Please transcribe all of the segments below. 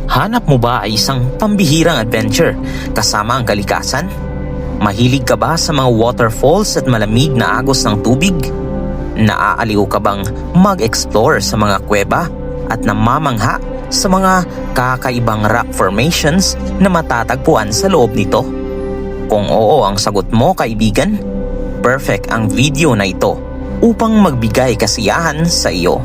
Hanap mo ba ay isang pambihirang adventure kasama ang kalikasan? Mahilig ka ba sa mga waterfalls at malamig na agos ng tubig? Naaaliw ka bang mag-explore sa mga kuweba at namamangha sa mga kakaibang rock formations na matatagpuan sa loob nito? Kung oo ang sagot mo, kaibigan, perfect ang video na ito upang magbigay kasiyahan sa iyo.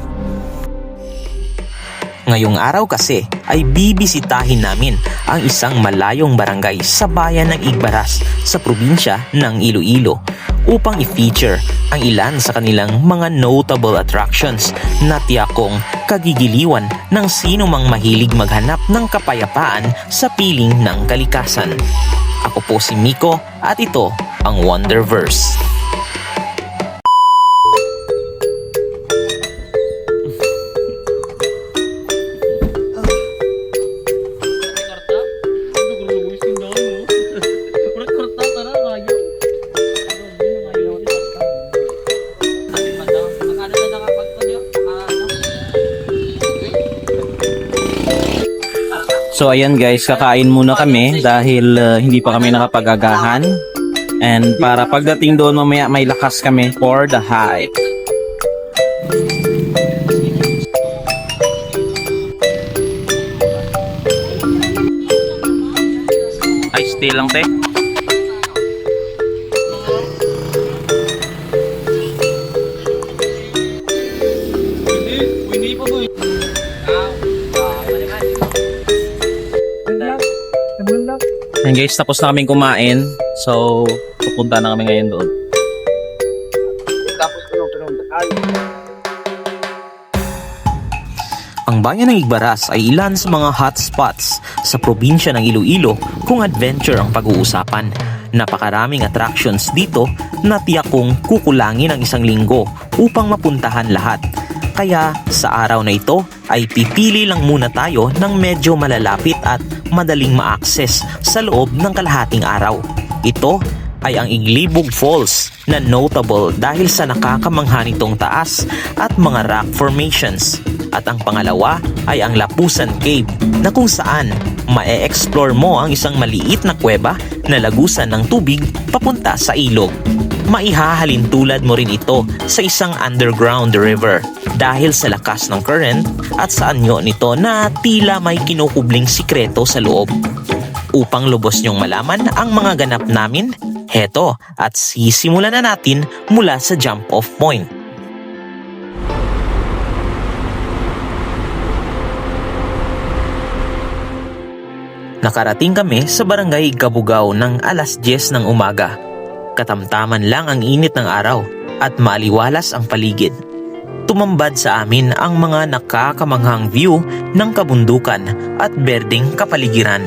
Ngayong araw kasi ay bibisitahin namin ang isang malayong barangay sa bayan ng Igbaras sa probinsya ng Iloilo upang i-feature ang ilan sa kanilang mga notable attractions na tiyakong kagigiliwan ng sino mang mahilig maghanap ng kapayapaan sa piling ng kalikasan. Ako po si Miko at ito ang Wonderverse. So ayan guys, kakain muna kami dahil hindi pa kami nakapag-agahan. And para pagdating doon mamaya may lakas kami for the hike. Ay, stay lang te. And guys, tapos na kaming kumain. So, pupunta na kami ngayon doon. Ang bayan ng Igbaras ay ilan sa mga hotspots sa probinsya ng Iloilo kung adventure ang pag-uusapan. Napakaraming attractions dito na tiyak kong kukulangin ang isang linggo upang mapuntahan lahat. Kaya sa araw na ito ay pipili lang muna tayo ng medyo malalapit at madaling ma-access sa loob ng kalahating araw. Ito ay ang Iglibog Falls na notable dahil sa nakakamangha nitong taas at mga rock formations. At ang pangalawa ay ang Lapusan Cave na kung saan ma-explore mo ang isang maliit na kuweba na lagusan ng tubig papunta sa ilog. Maihahalin tulad mo rin ito sa isang underground river dahil sa lakas ng current at sa anyo nito na tila may kinukubling sikreto sa loob. Upang lubos niyong malaman ang mga ganap namin, heto at sisimulan na natin mula sa jump-off point. Nakarating kami sa barangay Gabugao ng alas 10 ng umaga. Katamtaman lang ang init ng araw at maaliwalas ang paligid. Tumambad sa amin ang mga nakakamanghang view ng kabundukan at berdeng kapaligiran.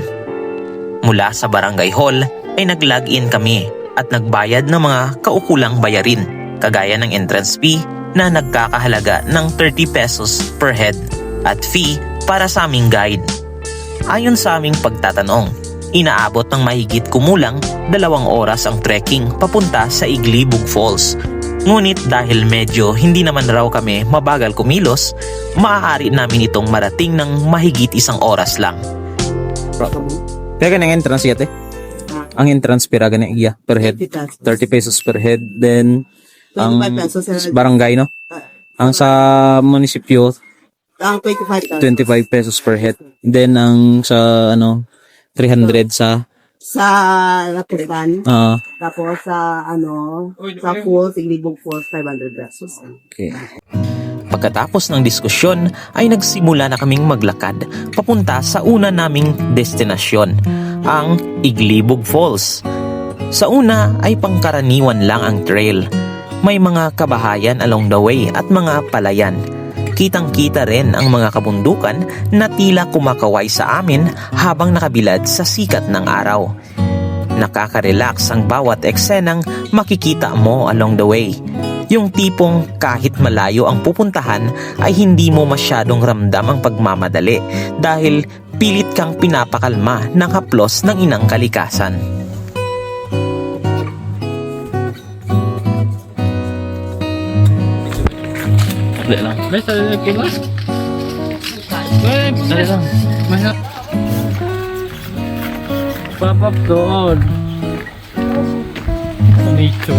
Mula sa barangay hall ay nag-log-in kami at nagbayad ng mga kaukulang bayarin kagaya ng entrance fee na nagkakahalaga ng 30 pesos per head at fee para sa aming guide. Ayon sa aming pagtatanong, inaabot ng mahigit kumulang 2 oras ang trekking papunta sa Iglibog Falls. Ngunit dahil medyo hindi naman raw kami mabagal kumilos, maaari namin itong marating ng mahigit 1 oras lang. Kaya ganang entrance yate? Ang entrance pira ganang iya per head? 30 pesos per head. Then, ang barangay no? Ang sa munisipyo, 25 pesos per head. Then, ang sa 300 sa Lapusan. Tapos sa Falls, Iglibog Falls, 500 pesos. Okay. Pagkatapos ng diskusyon ay nagsimula na kaming maglakad papunta sa una naming destinasyon, ang Iglibog Falls. Sa una ay pangkaraniwan lang ang trail. May mga kabahayan along the way at mga palayan. Kitang-kita rin ang mga kabundukan na tila kumakaway sa amin habang nakabilad sa sikat ng araw. Nakaka-relax ang bawat eksenang makikita mo along the way. Yung tipong kahit malayo ang pupuntahan ay hindi mo masyadong ramdam ang pagmamadali dahil pilit kang pinapakalma ng haplos ng inang kalikasan. Dali lang. May sa pilas? May, dali lang. May Pop up doon. Dito.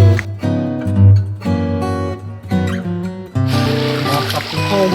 Pop up doon.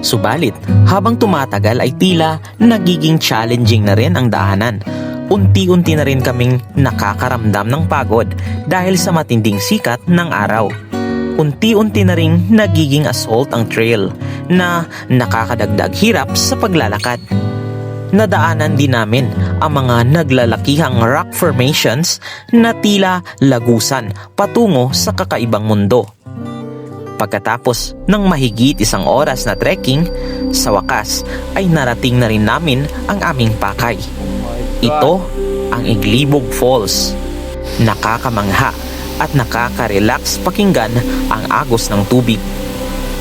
Subalit, habang tumatagal ay tila nagiging challenging na rin ang daanan. Unti-unti na rin kaming nakakaramdam ng pagod dahil sa matinding sikat ng araw. Unti-unti na rin nagiging assault ang trail na nakakadagdag hirap sa paglalakad. Nadaanan din namin ang mga naglalakihang rock formations na tila lagusan patungo sa kakaibang mundo. Pagkatapos ng mahigit 1 oras na trekking, sa wakas ay narating na rin namin ang aming pakay. Ito ang Iglibog Falls. Nakakamangha at nakaka-relax pakinggan ang agos ng tubig.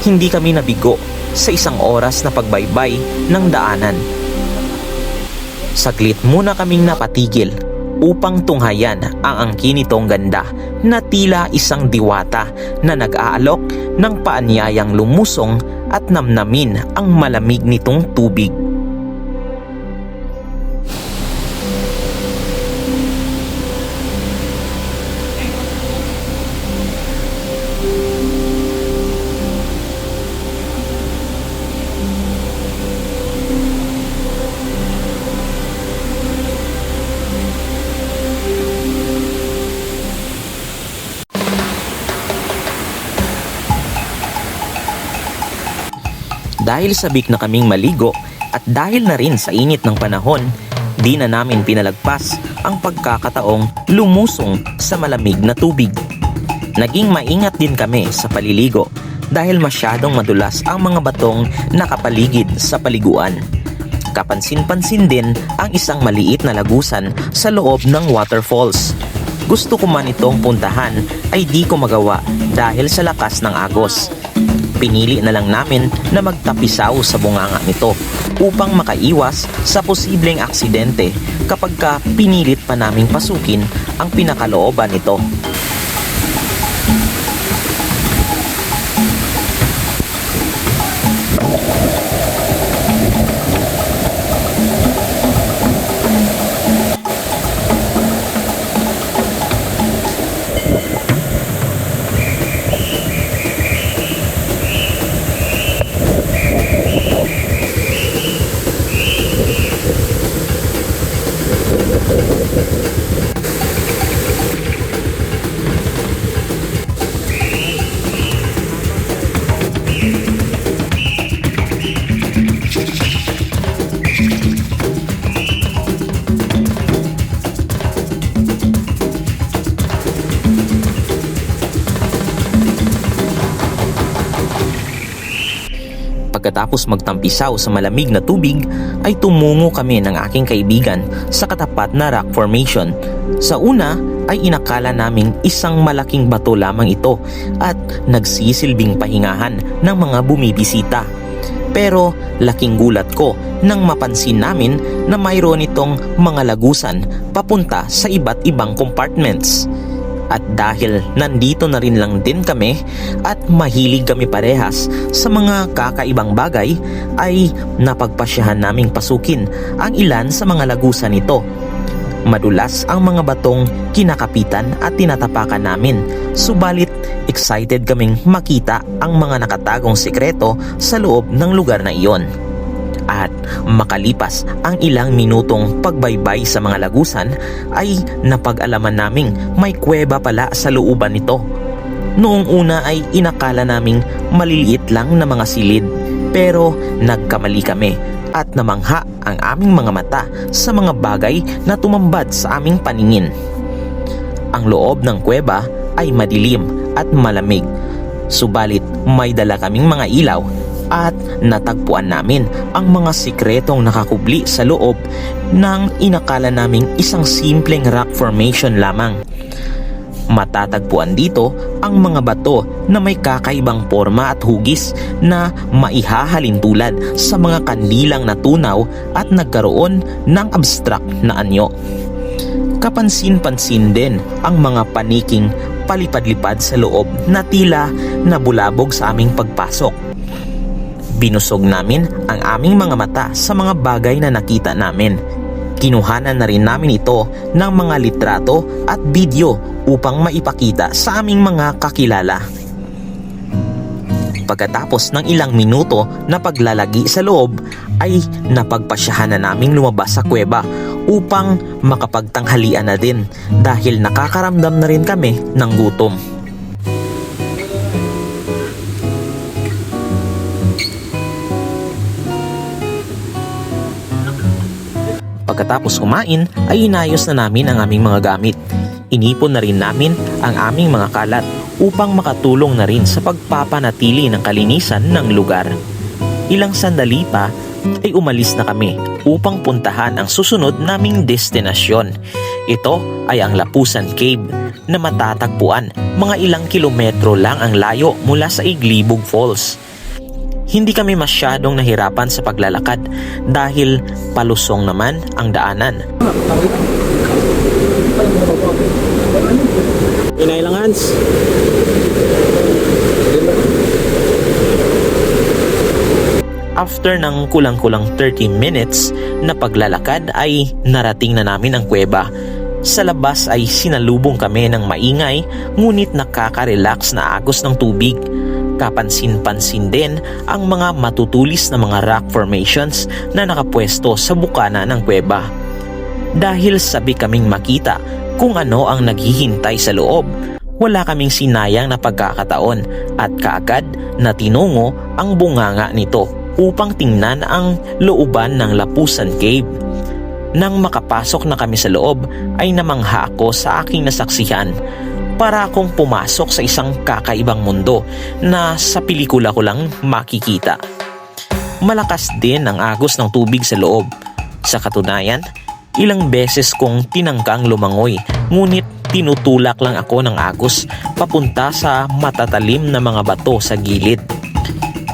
Hindi kami nabigo sa 1 oras na pagbaybay ng daanan. Saglit muna kaming napatigil upang tunghayan ang angkin nitong ganda na tila isang diwata na nag-aalok ng paanyayang lumusong at namnamin ang malamig nitong tubig. Dahil sabik na kaming maligo at dahil na rin sa init ng panahon, di na namin pinalagpas ang pagkakataong lumusong sa malamig na tubig. Naging maingat din kami sa paliligo dahil masyadong madulas ang mga batong nakapaligid sa paliguan. Kapansin-pansin din ang isang maliit na lagusan sa loob ng waterfalls. Gusto ko man itong puntahan ay di ko magawa dahil sa lakas ng agos. Pinili na lang namin na magtapisaw sa bunganga nito upang makaiwas sa posibleng aksidente kapag pinilit pa naming pasukin ang pinakalooban nito. Pagkatapos magtampisaw sa malamig na tubig, ay tumungo kami ng aking kaibigan sa katapat na rock formation. Sa una ay inakala naming isang malaking bato lamang ito at nagsisilbing pahingahan ng mga bumibisita. Pero laking gulat ko nang mapansin namin na mayroon itong mga lagusan papunta sa iba't ibang compartments. At dahil nandito na rin lang din kami at mahilig kami parehas sa mga kakaibang bagay, ay napagpasyahan naming pasukin ang ilan sa mga lagusan nito. Madulas ang mga batong kinakapitan at tinatapakan namin, subalit excited kaming makita ang mga nakatagong sikreto sa loob ng lugar na iyon. At makalipas ang ilang minutong pagbaybay sa mga lagusan, ay napag-alaman naming may kuweba pala sa looban nito. Noong una ay inakala naming maliliit lang na mga silid, pero nagkamali kami at namangha ang aming mga mata sa mga bagay na tumambad sa aming paningin. Ang loob ng kuweba ay madilim at malamig, subalit may dala kaming mga ilaw at natagpuan namin ang mga sikretong nakakubli sa loob ng inakala naming isang simpleng rock formation lamang. Matatagpuan dito ang mga bato na may kakaibang porma at hugis na maihahalin tulad sa mga kandilang natunaw at nagkaroon ng abstract na anyo. Kapansin-pansin din ang mga paniking palipad-lipad sa loob na tila nabulabog sa aming pagpasok. Binusog namin ang aming mga mata sa mga bagay na nakita namin. Kinuhanan na rin namin ito ng mga litrato at video upang maipakita sa aming mga kakilala. Pagkatapos ng ilang minuto na paglalagi sa loob ay napagpasyahan na naming lumabas sa kuweba upang makapagtanghalian na din dahil nakakaramdam na rin kami ng gutom. Pagkatapos kumain ay inayos na namin ang aming mga gamit. Inipon na rin namin ang aming mga kalat upang makatulong na rin sa pagpapanatili ng kalinisan ng lugar. Ilang sandali pa ay umalis na kami upang puntahan ang susunod naming destinasyon. Ito ay ang Lapusan Cave na matatagpuan mga ilang kilometro lang ang layo mula sa Iglibog Falls. Hindi kami masyadong nahirapan sa paglalakad dahil palusong naman ang daanan. Inailang hands. After ng kulang-kulang 30 minutes na paglalakad ay narating na namin ang kuweba. Sa labas ay sinalubong kami ng maingay ngunit nakaka-relax na agos ng tubig. Kapansin-pansin din ang mga matutulis na mga rock formations na nakapwesto sa bukana ng kuweba. Dahil sabi kaming makita kung ano ang naghihintay sa loob, wala kaming sinayang na pagkakataon at kaagad na tinungo ang bunganga nito upang tingnan ang looban ng Lapusan Cave. Nang makapasok na kami sa loob ay namangha ako sa aking nasaksihan. Para akong pumasok sa isang kakaibang mundo na sa pelikula ko lang makikita. Malakas din ang agos ng tubig sa loob. Sa katunayan, ilang beses kong tinangkang lumangoy ngunit tinutulak lang ako ng agos papunta sa matatalim na mga bato sa gilid.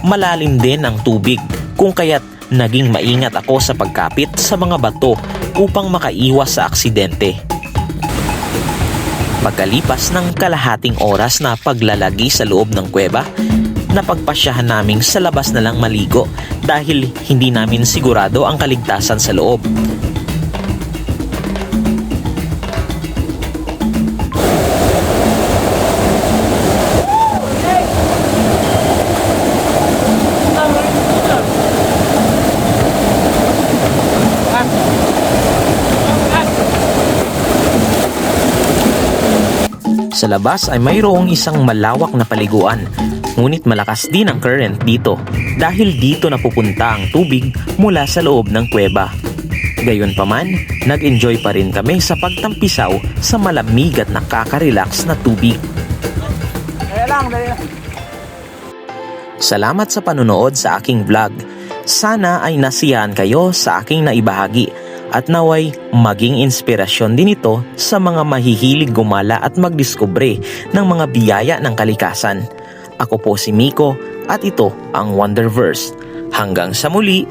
Malalim din ang tubig kung kaya't naging maingat ako sa pagkapit sa mga bato upang makaiwas sa aksidente. Pagkalipas ng kalahating oras na paglalagi sa loob ng kuweba, napagpasyahan naming sa labas na lang maligo dahil hindi namin sigurado ang kaligtasan sa loob. Sa labas ay mayroong isang malawak na paliguan, ngunit malakas din ang current dito dahil dito napupunta ang tubig mula sa loob ng kuweba. Gayunpaman, nag-enjoy pa rin kami sa pagtampisaw sa malamig at nakaka-relax na tubig. Salamat sa panunood sa aking vlog. Sana ay nasiyahan kayo sa aking naibahagi at naway maging inspirasyon din ito sa mga mahihilig gumala at magdiskubre ng mga biyaya ng kalikasan. Ako po si Miko at ito ang Wonderverse. Hanggang sa muli!